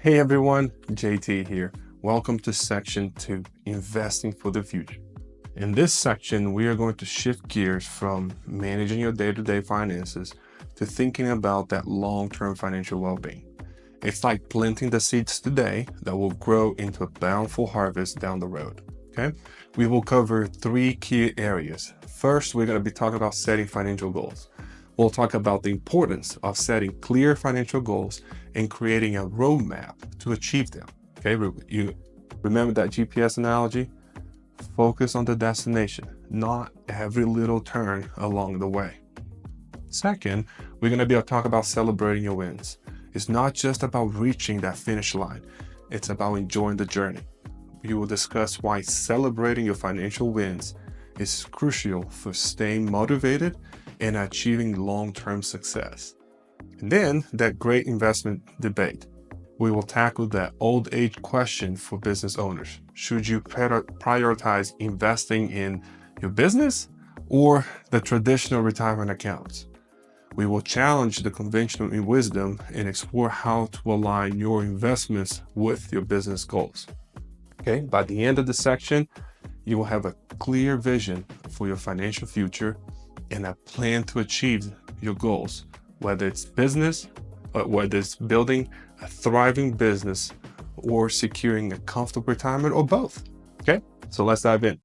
Hey everyone, JT here. Welcome to section 2, Investing for the Future. In this section, we are going to shift gears from managing your day-to-day finances to thinking about that long-term financial well-being. It's like planting the seeds today that will grow into a bountiful harvest down the road. Okay? We will cover 3 key areas. First, we're going to be talking about setting financial goals. We'll talk about the importance of setting clear financial goals and creating a roadmap to achieve them. Okay, you remember that GPS analogy? Focus on the destination, not every little turn along the way. Second, we're going to be talking about celebrating your wins. It's not just about reaching that finish line, it's about enjoying the journey. We will discuss why celebrating your financial wins is crucial for staying motivated and achieving long-term success. And then that great investment debate. We will tackle that old age question for business owners. Should you prioritize investing in your business or the traditional retirement accounts? We will challenge the conventional wisdom and explore how to align your investments with your business goals. Okay, by the end of the section, you will have a clear vision for your financial future and a plan to achieve your goals, whether it's business, or whether it's building a thriving business or securing a comfortable retirement or both. Okay, so let's dive in.